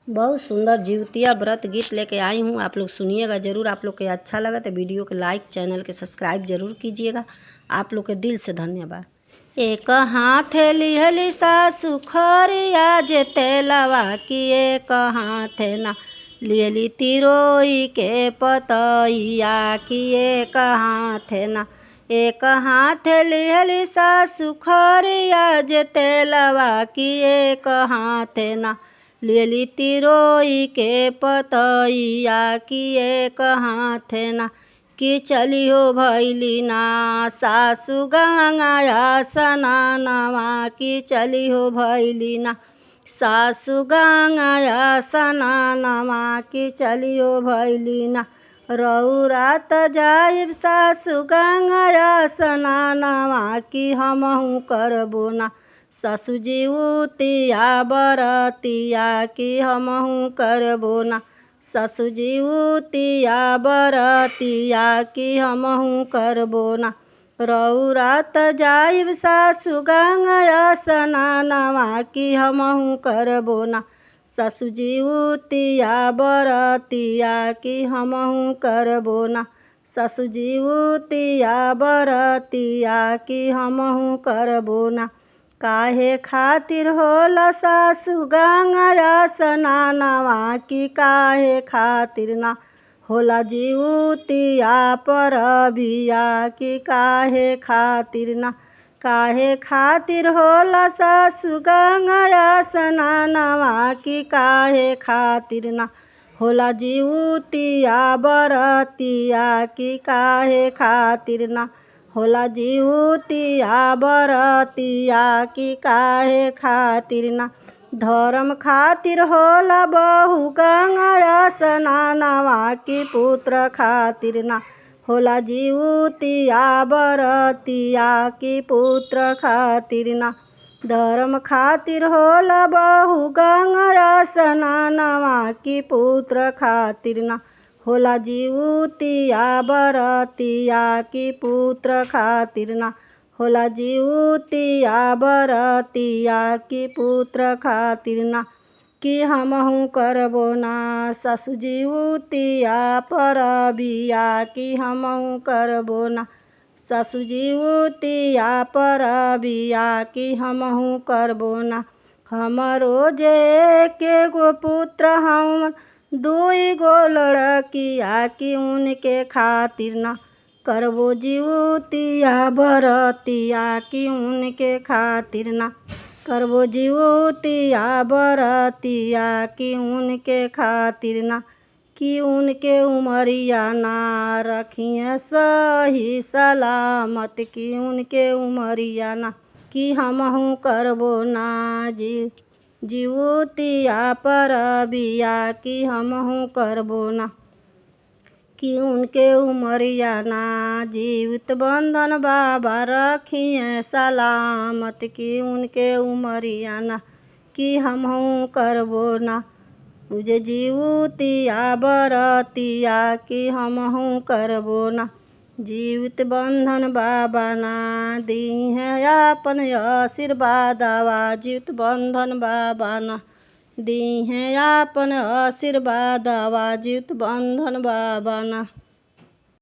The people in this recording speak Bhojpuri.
बहुत सुंदर जीवतिया व्रत गीत लेके आई हूँ। आप लोग सुनिएगा ज़रूर। आप लोग के अच्छा लगा तो वीडियो को लाइक, चैनल के सब्सक्राइब जरूर कीजिएगा। आप लोग के दिल से धन्यवाद। एक हाथ लिहली सासु खरिया जे तेलवा की, एक हाथ ना लिहली तिरोई के पतैया की, एक हाथ ना। एक हाथ लिहली सासु खरिया जे तेलवा की, एक हाथ ना लिहली तिरोई के पतैया की, एक हाथ ना। कि चली हो भैली ना सासु गंगाया स्नानवा की, चली हो भैली ना सासु गंगाया स्नानवा की, चली हो भैली ना। रउरा त जाइब सासु गंगाया स्नानवा की, हमहू करबो ना सासु जीवतिया बरतिया की, हमहू करबो ना सासु जीवतिया बरतिया की, हमहू करबो ना। रउरा त जाइब सासु गंगाया स्नानवा की, हमहू करबो ना सासु जीवतिया बरतिया की, हमहू करबो ना सासु जीवतिया बरतिया की, हमहू करबो ना। काहे खातिर होला सासु गंगाया स्नानवा की, काहे खातिर ना होला जीवतिया परबिया की, काहे खातिर ना। काहे खातिर होला सासु गंगाया स्नानवा की, काहे खातिर ना होला जीवतिया बरतिया की, काहे खातिर ना होला जीवतिया बरतिया की, काहे खातिर ना। धर्म खातिर होला बहु गंगाया स्नानवा की, पुत्र खातिर ना होला जीवतिया बरतिया की, पुत्र खातिर ना। धर्म खातिर होला बहु गंगाया स्नानवा की, पुत्र खातिर ना होला जीवतिया बरतिया की, पुत्र खातिर ना होला जीवतिया बरतिया की, पुत्र खातिर ना। कि हमहू करबो ना सासु जीवतिया परबिया की, हमहू करबो ना सासु जीवतिया परबिया की, हमहू करबो ना। हमरो जे के गो पुत्र हम दुई गो लड़किया की, उनके खातिर ना करबो जीवतिया बरतिया की, उनके खातिर ना करबो जीवतिया बरतिया की, उनके खातिर ना। कि उनके उमरिया ना रखिए सही सलामत की, उनके उमरिया ना। कि हमहू करबो ना जीवतिया परबिया की, हमहू करबो ना। कि उनके उमरिया ना जीवित बंधन बाबा रखिए सलामत की, उनके उमरिया ना। कि हमहू करबो ना मुझे जीवतिया बरतिया की, हमहू करबो ना। जीवित बंधन बाबा ना दी है आपन आशीर्वादवा, जीवित बंधन बाबा ना दी है आपन आशीर्वादवा, जीवित बंधन बाबा ना।